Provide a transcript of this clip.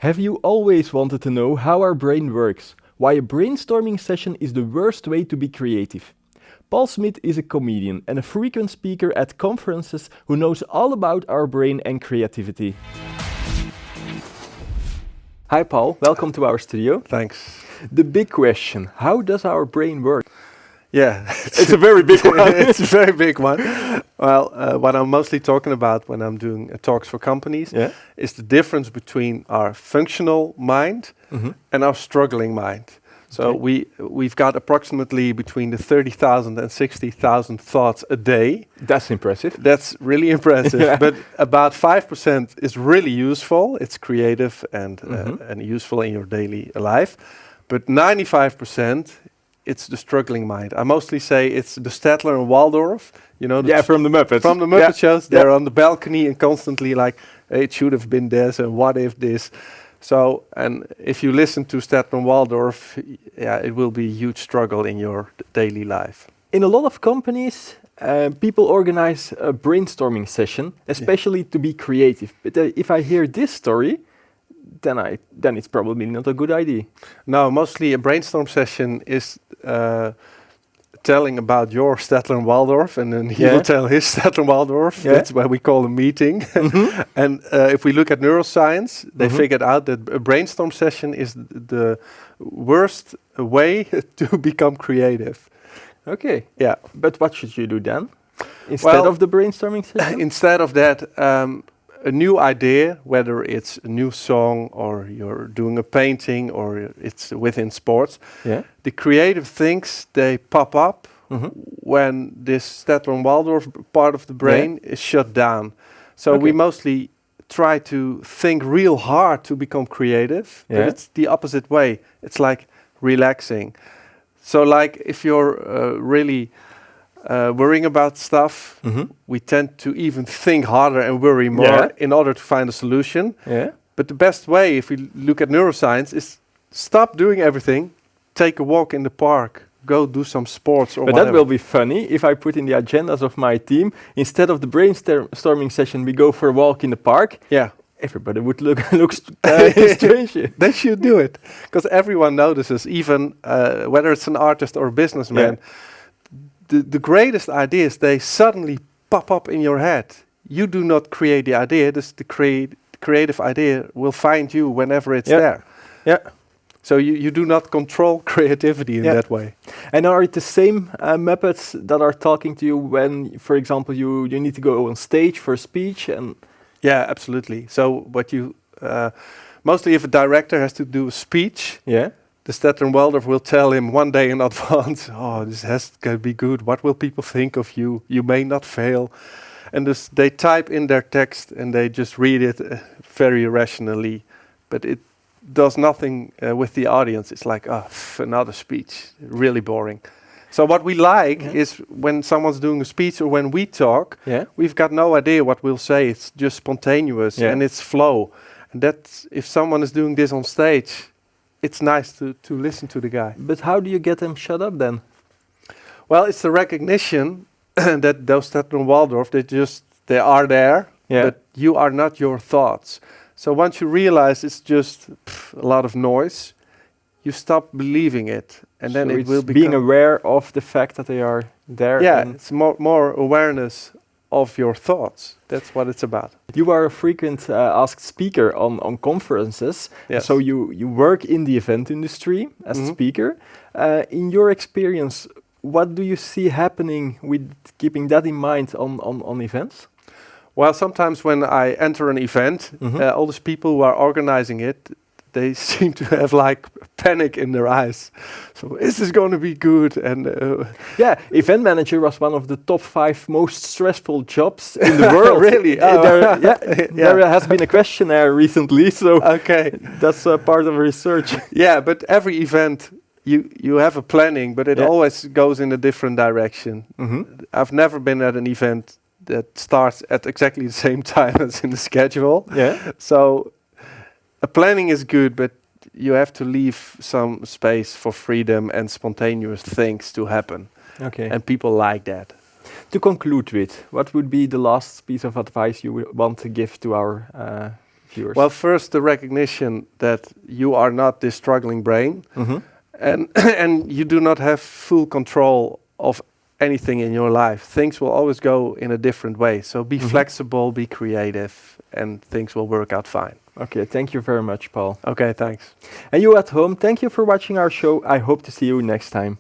Have you always wanted to know how our brain works? Why a brainstorming session is the worst way to be creative? Paul Smith is a comedian and a frequent speaker at conferences who knows all about our brain and creativity. Hi Paul, welcome to our studio. Thanks. The big question, how does our brain work? Yeah, It's a very big one. it's a very big one. Well, what I'm mostly talking about when I'm doing talks for companies is the difference between our functional mind and our struggling mind. So we've got approximately between the 30,000 and 60,000 thoughts a day. That's impressive. That's really impressive. But about 5% is really useful. It's creative and useful in your daily life. But 95%, it's the struggling mind. I mostly say it's the Statler and Waldorf. You know, From the Muppets. From the Muppet shows. They're on the balcony and constantly like, hey, it should have been this and what if this. So, and if you listen to Statler and Waldorf, it will be a huge struggle in your daily life. In a lot of companies, people organize a brainstorming session, especially to be creative. But if I hear this story, then it's probably not a good idea. No, mostly a brainstorm session is telling about your Statler and Waldorf, and then he will tell his Statler and Waldorf. That's what we call a meeting. And if we look at neuroscience, they figured out that a brainstorm session is the worst way to become creative. Okay. Yeah. But what should you do then? Instead of the brainstorming session? Instead of that, a new idea, whether it's a new song or you're doing a painting or it's within sports, the creative things, they pop up when this Statler and Waldorf part of the brain is shut down. So we mostly try to think real hard to become creative, but it's the opposite way. It's like relaxing. So like if you're really worrying about stuff, we tend to even think harder and worry more in order to find a solution. But the best way, if we look at neuroscience, is stop doing everything, take a walk in the park, go do some sports or whatever. That will be funny if I put in the agendas of my team, instead of the brainstorming session, we go for a walk in the park. Yeah. Everybody would look strange. They should do it, because everyone notices, even whether it's an artist or a businessman. The greatest ideas, they suddenly pop up in your head. You do not create the idea. The creative idea will find you whenever it's there. Yeah. So you do not control creativity in that way. And are it the same Muppets that are talking to you when, for example, you need to go on stage for a speech? Yeah, absolutely. So what you mostly if a director has to do a speech, the Statler and Waldorf will tell him one day in advance, oh, this has to be good. What will people think of you? You may not fail. And they type in their text and they just read it very rationally. But it does nothing with the audience. It's like, another speech, really boring. So what we like is when someone's doing a speech or when we talk, we've got no idea what we'll say. It's just spontaneous and it's flow. And that's, if someone is doing this on stage, it's nice to listen to the guy. But how do you get them shut up then? Well, it's the recognition that those Statler and Waldorf, they are there, but you are not your thoughts. So once you realize it's just a lot of noise, you stop believing it, and then it will become being aware of the fact that they are there. Yeah, it's more awareness of your thoughts. That's what it's about. You are a frequent asked speaker on conferences. Yes. So you work in the event industry as a speaker. In your experience, what do you see happening with keeping that in mind on events? Well, sometimes when I enter an event, all these people who are organizing it, they seem to have like panic in their eyes. So is this going to be good? And event manager was one of the top 5 most stressful jobs in the world. Really? There has been a questionnaire recently, so that's part of research. Yeah, but every event you have a planning, but it always goes in a different direction. I've never been at an event that starts at exactly the same time as in the schedule. So a planning is good, but you have to leave some space for freedom and spontaneous things to happen. And people like that. To conclude with, what would be the last piece of advice you want to give to our viewers? Well, first the recognition that you are not this struggling brain, and and you do not have full control of anything in your life. Things will always go in a different way. So be flexible, be creative, and things will work out fine. Okay, thank you very much, Paul. Okay, thanks. And you at home, thank you for watching our show. I hope to see you next time.